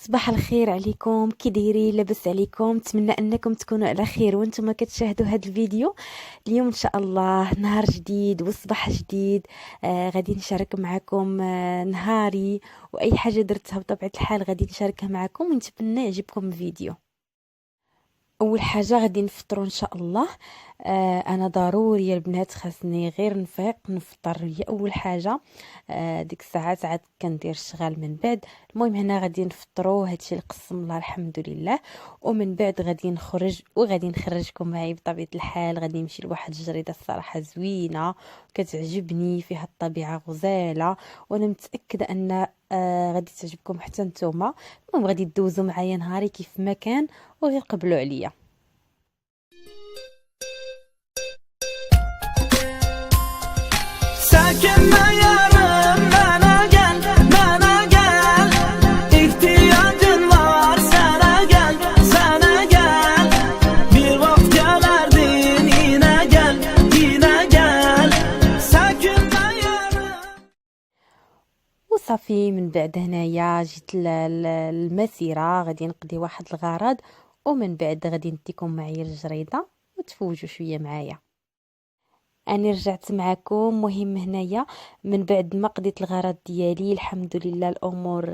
صباح الخير عليكم، كي دايرين؟ لاباس عليكم؟ نتمنى انكم تكونوا على خير وانتم كتشاهدوا هذا الفيديو. اليوم ان شاء الله نهار جديد وصباح جديد. غادي نشارك معكم نهاري واي حاجه درتها بطبيعه الحال غادي نشاركها معكم ونتمنى يعجبكم الفيديو. اول حاجه غادي نفطروا ان شاء الله. انا ضروري البنات خاصني غير نفيق نفطر، هي اول حاجه. ديك الساعات عاد كندير الشغال من بعد. المهم هنا غادي نفطروا، هادشي اللي قسم الله الحمد لله. ومن بعد غادي نخرج وغادي نخرجكم معي بطبيعه الحال. غادي نمشي لواحد الجريده الصراحه زوينه كتعجبني، فيها الطبيعه غزاله وانا متاكده ان غادي تعجبكم حتى نتوما. المهم غادي تدوزوا معايا نهاري كيف ما كان وغير قبلوا عليا. Sakin yarım bana gel İhtiyacın var sana gel Bir vakit gelerdin yine gel Sakin yarım. وصافي من بعد هنايا جيت المسيره، غادي نقضي واحد الغرض ومن بعد غادي نديكم معايا الجريده وتفوجوا شويه معايا. اني رجعت معكم. مهم هنايا من بعد ما قضيت الغرض ديالي الحمد لله الامور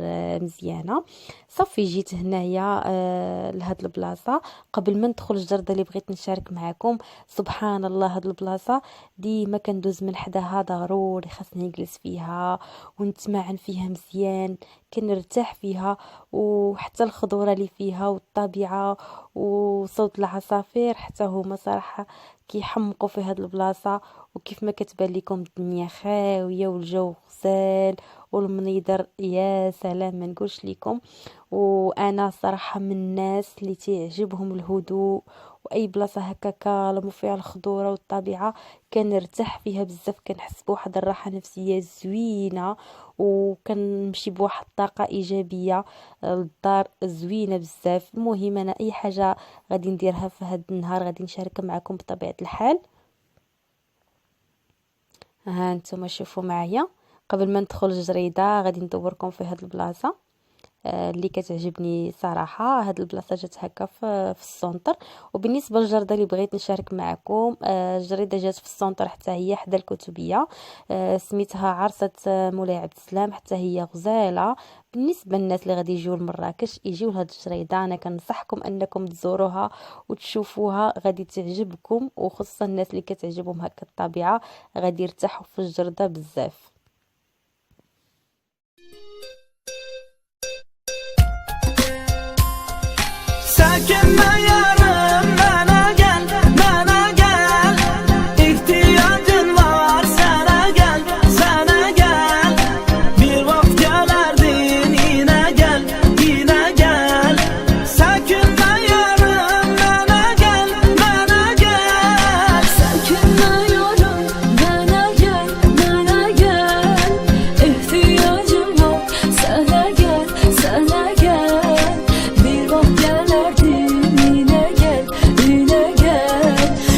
مزيانه. صافي جيت هنايا لهاد البلاصه. قبل ما ندخل الجرده اللي بغيت نشارك معكم، سبحان الله هاد البلاصه ديما كندوز من حداها، ضروري خاصني نجلس فيها ونتمعن فيها مزيان، كنرتاح فيها. وحتى الخضوره اللي فيها والطبيعه وصوت العصافير حتى هما صراحه كيحمقوا في هاد البلاصه. وكيف ما كتبان لكم الدنيا خاويه والجو غزال والمنيدر يا سلام ما نقولش لكم. وانا صراحه من الناس اللي تعجبهم الهدوء، واي بلاصه هكا كالم وفيها الخضوره والطبيعه كنرتاح فيها بزاف، كنحس بواحد الراحه نفسيه زوينه وكنمشي بواحد الطاقه ايجابيه للدار زوينه بزاف. المهم انا اي حاجه غادي نديرها في هذا النهار غادي نشاركها معكم بطبيعه الحال. ها انتم شوفوا معايا. قبل ما ندخل الجريده غادي ندوركم في هذه البلاصه اللي كتعجبني صراحه. هاد البلاصه جات هكا في السونتر. وبالنسبه للجرده اللي بغيت نشارك معكم، الجريده جات في السونتر حتى هي حدا الكتبيه. سميتها عرسه مولاي عبد السلام، حتى هي غزاله. بالنسبه للناس اللي غادي يجيو لمراكش يجيو لهاد الجريده، انا كنصحكم انكم تزوروها وتشوفوها، غادي تعجبكم. وخصوصا الناس اللي كتعجبهم هكا الطبيعه غادي يرتاحوا في الجرده بزاف. Sakin yarım bana gel İhtiyacın var sana gel Bir vakit gelerdin yine gel Sakin yarım bana gel Sakin yarım bana gel İhtiyacım var sana gel Bir vakit gelerdin yine gel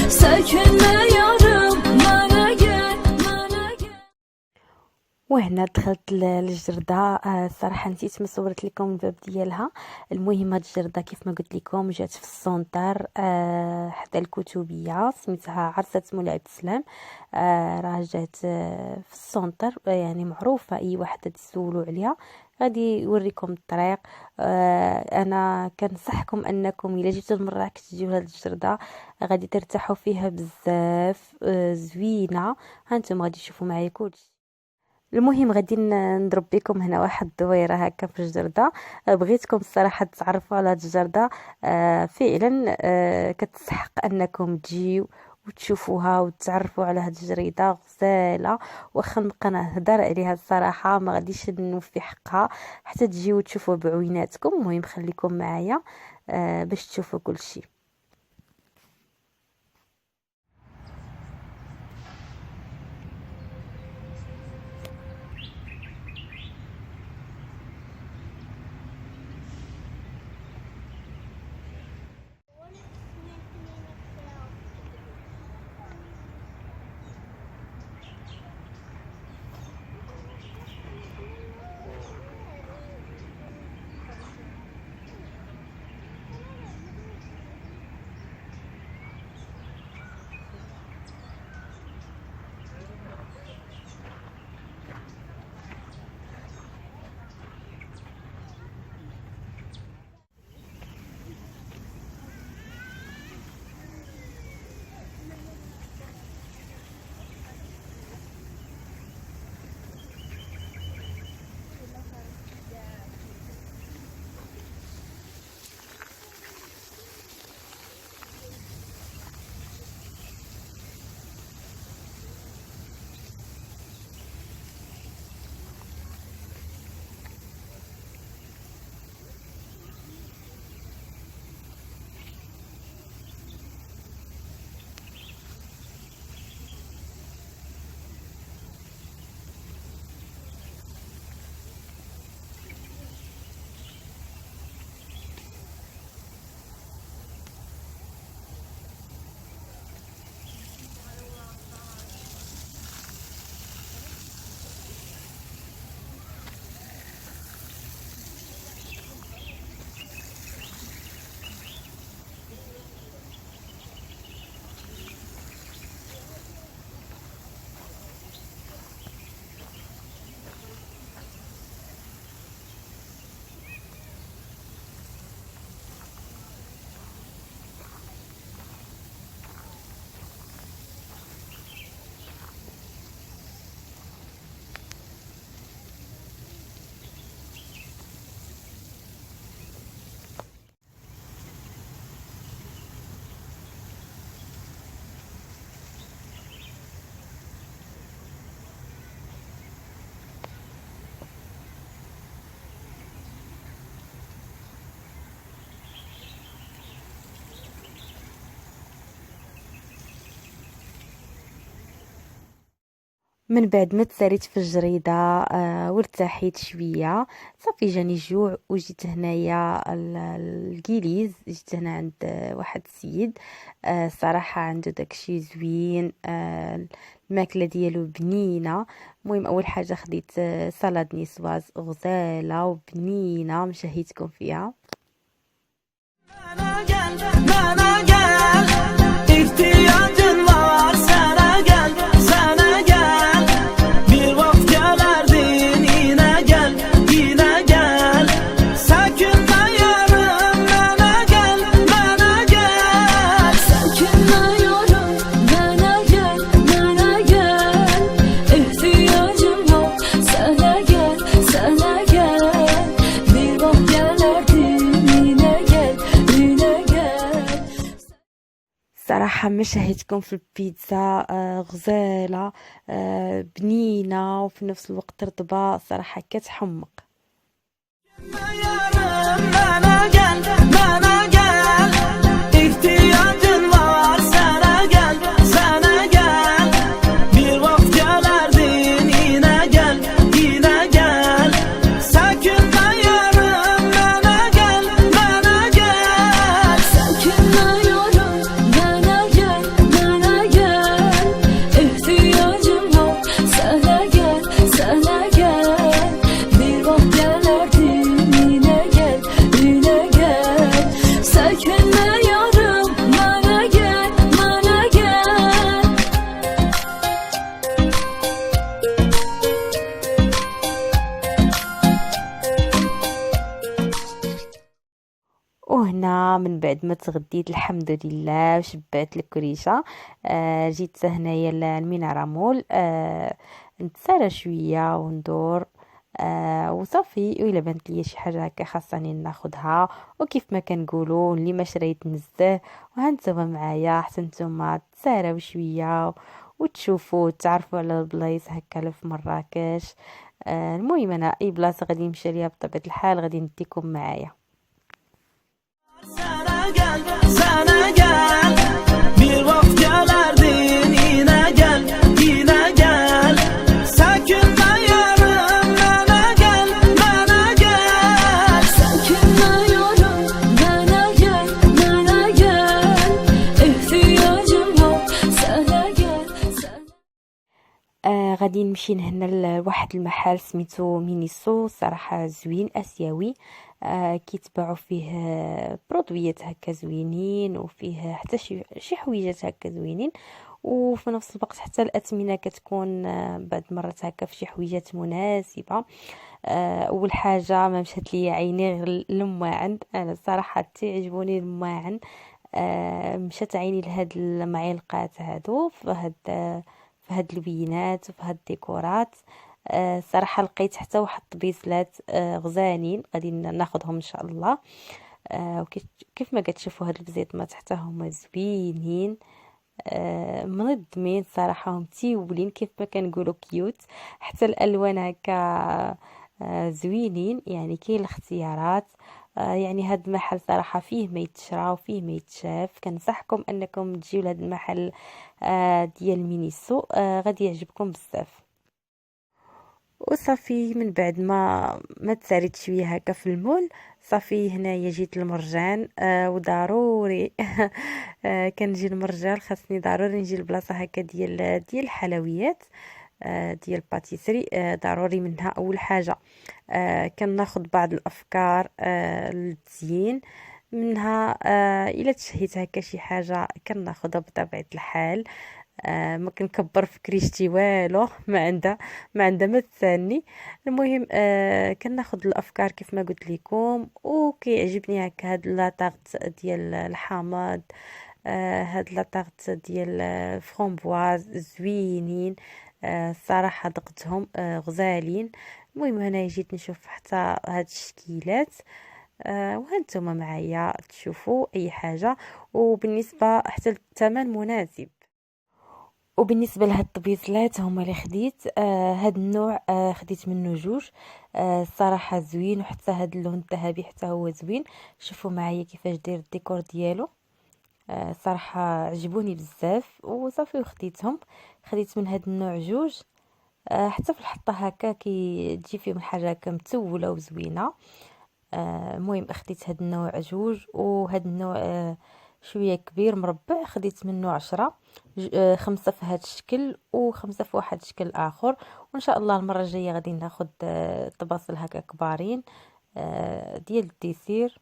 Sakin yarım bana gel وهنا دخلت للجردة. الصراحة نسيت ما صورت لكم الباب ديالها. المهم هاد الجردة كيف ما قلت لكم جات في السونتر حدا الكتبية، سميتها عرسة مولاي عبد السلام. راه جات في السونتر، يعني معروفة، اي واحد تسولوا عليها غادي يوريكم الطريق. انا كنصحكم انكم الا جيتوا لمراكش تجيو لهاد الجردة، غادي ترتاحوا فيها بزاف. زوينة. هانتم غادي تشوفوا معايا كلشي. المهم غادي نضرب بكم هنا واحد الدويره هكا في الجرده. بغيتكم الصراحه تتعرفوا على هاد الجرده. فعلا كتستحق انكم تجيو وتشوفوها وتعرفوا على هاد الجريده غزاله. واخا نبقى نهضر عليها الصراحه ما غاديش نوفي حقها حتى تجيو وتشوفوا بعيناتكم. المهم خليكم معايا باش تشوفوا كل شيء. من بعد ما تساليت في الجريده وارتحيت شويه، صافي جاني الجوع وجيت هنايا الكيليز. جيت هنا عند واحد السيد صراحه عنده داكشي زوين، الماكله ديالو بنينه. المهم اول حاجه خديت سلطه نيسواز غزاله وبنينه، مشهيتكم فيها. Bana gel, ihtiyacın var sana gel, sana gel. Bir vakit gelerdin yine gel, yine gel. Sakınma yarım bana gel, bana gel. Sakınmıyorum bana gel, bana gel. İhtiyacım var sana gel, sana gel. Bir bak gelerdin yine gel, yine gel. صراحة ما شهيتكم في البيتزا غزالة بنينة وفي نفس الوقت رطبة، صراحة كتحمق. Yarım bana gel, bana gel. İhtiyacın var sana gel, sana gel. Bir vakit gelerdin yine gel, yine gel. Sakınma yarım bana gel, bana gel. Sakınmıyorum bana gel, bana gel. İhtiyacım var sana gel, sana gel. Bir bak gelerdin yine gel, yine gel. Sakınmıyorum bana gel, bana gel. وهنا من بعد ما تغديت الحمد لله وشبعت الكريشة، جيت هنايا للمينارا مول، نتسارى شوية وندور وصافي. وإلا بانت ليا شي حاجة هكا خاصني ناخدها، وكيف ما كنقولوا اللي ما شريت نزه. وهانتوما معايا حتى نتوما تساراو شوية وتشوفوا تعرفوا على البلايص هكا اللي في مراكش. المهم انا اي بلاصه غادي نمشي ليها بطبيعه الحال غادي نديكم معايا. Sana gel, sana gel. Bir vakit gelerdin yine gel, yine gel. Sakınma yarım bana gel, bana gel. Sakınmıyorum bana gel, bana gel. İhtiyacım var sana gel, sana. غادي نمشي هنا لواحد المحل سميتو مينيسو، صراحة زوين اسيوي. كيتباعوا فيه برودويات هكا زوينين، وفيه حتى شي حويجات هكا زوينين، وفي نفس الوقت حتى الأثمنة كتكون بعض مرات هكا في شي حويجات مناسبة. اول حاجة ما مشات لي عيني غير الماعن، انا صراحة تعجبوني الماعن. مشات عيني لهاد المعلقات هادو في هاد الوينات وفي هاد الديكورات. صراحة لقيت حتى واحد الطبيسلات غزالين غادي ناخذهم ان شاء الله. وكيف ما كتشوفوا هاد البزيطمات حتى هما زوينين منظمين، صراحة هم تيولين كيف ما كنقولوا كيوت. حتى الالوان هكا زوينين، يعني كاين الاختيارات. يعني هاد المحل صراحة فيه ما يتشرى وفيه ما يتشاف. كنصحكم انكم تجيو لهاد المحل ديال مينيسو، غادي يعجبكم بزاف. وصافي من بعد ما تساليت شويه هكا في المول، صافي هنايا جيت المرجان. وضروري كنجي المرجان، خاصني ضروري نجي البلاصه هكا ديال الحلويات، ديال باتيسري. ضروري منها اول حاجه كناخذ بعض الافكار للتزيين منها. الا تشهيت هكا شي حاجه كناخذها بطبيعه الحال. ما كنكبر في كريشتي والو، ما عندها ما تسالني. المهم كناخذ الافكار كيف ما قلت لكم، وكيعجبني هكا هاد لاطاغت ديال الحامض، هاد لاطاغت ديال فرومبواز زوينين. الصراحه دقتهم غزالين. المهم هنا جيت نشوف حتى هاد الشكيلات، وهانتوما معايا تشوفوا اي حاجه. وبالنسبه حتى الثمن مناسب. وبالنسبه لهاد الطبيصلات هما اللي خديت هاد النوع، خديت منه جوج. الصراحه زوين، وحتى هاد اللون الذهبي حتى هو زوين. شوفوا معايا كيفاش داير الديكور ديالو، صراحه عجبوني بزاف. وصافي وخديتهم، خديت من هاد النوع جوج. حتى في الحطه هكا كي تجي فيهم الحاجه هكا متوله وزوينه. المهم خديت هاد النوع جوج، وهاد النوع شويه كبير مربع، خديت منه 10، 5 في هاد الشكل و5 في واحد الشكل اخر. وان شاء الله المره الجايه غادي ناخد طباصل هكا كبارين ديال الديسير،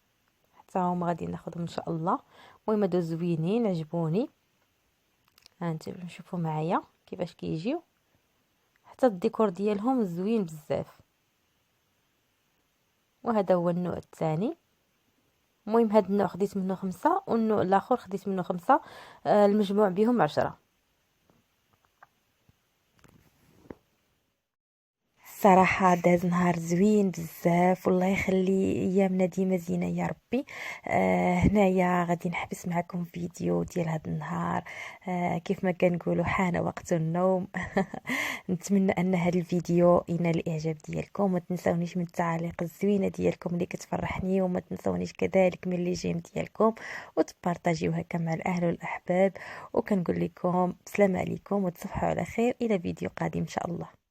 حتى هما غادي ناخذهم ان شاء الله. المهم هادو زوينين عجبوني، هانتوما شوفوا معايا كيفاش كيجيو، حتى الديكور ديالهم زوين بزاف. وهذا هو النوع الثاني. المهم هاد النوع خديت منه 5، والنوع الاخر خديت منه 5، المجموع بهم 10. صراحة داز نهار زوين بزاف، والله يخلي ايامنا ديما زينة يا ربي. هنايا غادي نحبس معكم فيديو ديال هاد النهار. كيف ما كنقولوا حان وقت النوم. نتمنى ان هاد الفيديو ينال الاعجاب ديالكم، وما تنساونيش من التعاليق الزوينه ديالكم اللي كتفرحني، وما تنساونيش كذلك من اللي جيم ديالكم، وتبارطاجيو هكا مع الاهل والاحباب. وكنقول لكم بسلام عليكم وتصبحوا على خير، الى فيديو قادم ان شاء الله.